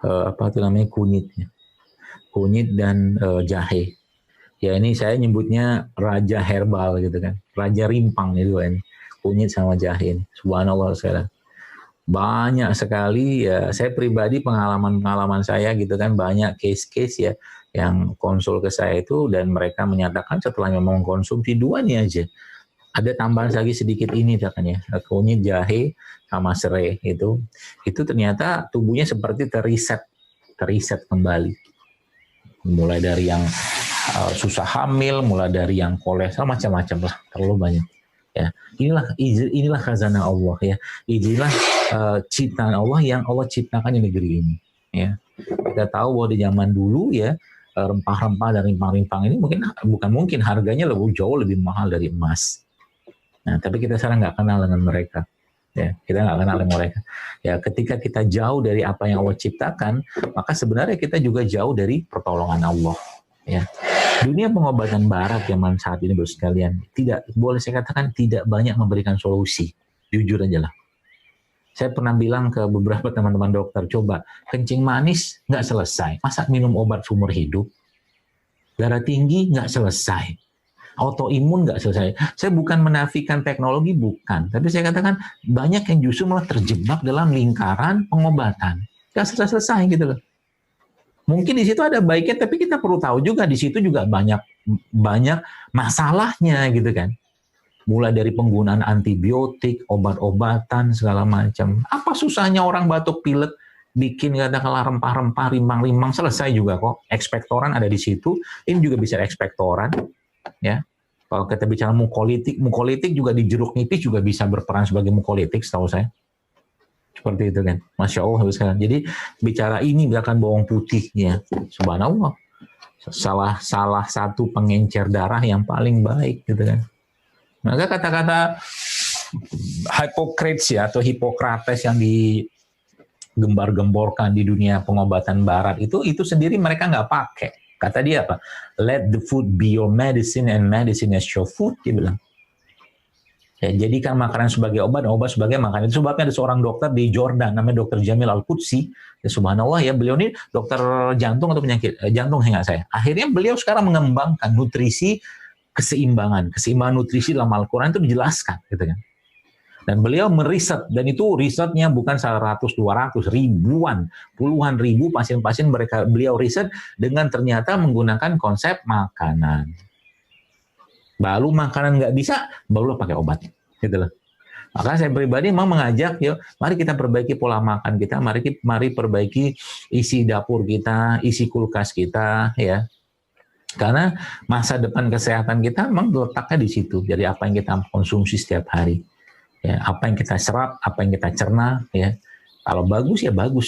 apa itu namanya, kunyit, ya. Kunyit dan jahe. Ya ini saya nyebutnya raja herbal gitu kan, raja rimpang itu kan, kunyit sama jahe. Subhanallah sekarang. Banyak sekali ya, saya pribadi pengalaman-pengalaman saya gitu kan, banyak case-case ya yang konsul ke saya itu, dan mereka menyatakan setelah memang konsumsi 2 nih aja, ada tambahan lagi sedikit ini katanya, kunyit, jahe sama serai itu ternyata tubuhnya seperti teriset kembali, mulai dari yang susah hamil, mulai dari yang kolesterol, macam-macam lah, terlalu banyak. Ya, inilah khazanah Allah ya. Inilah ciptaan Allah yang Allah ciptakan di negeri ini. Ya, kita tahu bahwa di zaman dulu ya, rempah-rempah dan rimpang-rimpang ini bukan mungkin harganya jauh lebih mahal dari emas. Nah, tapi kita sekarang nggak kenal dengan mereka. Ya, kita nggak kenal dengan mereka. Ya, ketika kita jauh dari apa yang Allah ciptakan, maka sebenarnya kita juga jauh dari pertolongan Allah. Ya, dunia pengobatan barat zaman saat ini, bos sekalian, tidak boleh saya katakan tidak banyak memberikan solusi. Jujur aja lah. Saya pernah bilang ke beberapa teman-teman dokter, coba kencing manis nggak selesai, masa minum obat seumur hidup? Darah tinggi nggak selesai, autoimun nggak selesai. Saya bukan menafikan teknologi, bukan. Tapi saya katakan banyak yang justru malah terjebak dalam lingkaran pengobatan. Nggak selesai-selesai gitu loh. Mungkin di situ ada baiknya, tapi kita perlu tahu juga di situ juga banyak masalahnya gitu kan. Mulai dari penggunaan antibiotik, obat-obatan, segala macam. Apa susahnya orang batuk pilek bikin katakanlah rempah-rempah, rimbang-rimbang, selesai juga kok. Ekspektoran ada di situ, ini juga bisa ekspektoran. Ya, kalau kita bicara mukolitik juga di jeruk nipis juga bisa berperan sebagai mukolitik, setahu saya. Seperti itu kan, masya Allah sekarang. Jadi bicara ini misalkan bawang putih, ya, subhanallah, salah satu pengencer darah yang paling baik gitu kan. Maka kata-kata Hippocrates ya, atau Hippocrates yang digembar-gemborkan di dunia pengobatan barat itu sendiri mereka nggak pakai. Kata dia apa? Let the food be your medicine and medicine as your food, dia bilang. Ya, jadikan makanan sebagai obat, obat sebagai makanan. Itu sebabnya ada seorang dokter di Jordan, namanya Dr. Jamil Al-Qudsi. Ya, subhanallah ya, beliau ini dokter jantung atau penyakit jantung, ingat saya. Akhirnya beliau sekarang mengembangkan nutrisi, keseimbangan nutrisi dalam Al-Quran itu dijelaskan, gitu kan. Dan beliau meriset, dan itu risetnya bukan 100, 200, ribuan, puluhan ribu pasien-pasien beliau riset dengan ternyata menggunakan konsep makanan. Baru makanan nggak bisa, baru pakai obat, gitu loh. Maka saya pribadi memang mengajak, yuk, mari kita perbaiki pola makan kita, mari perbaiki isi dapur kita, isi kulkas kita, ya. Karena masa depan kesehatan kita memang letaknya di situ. Jadi apa yang kita konsumsi setiap hari, ya, apa yang kita serap, apa yang kita cerna, ya. Kalau bagus ya bagus.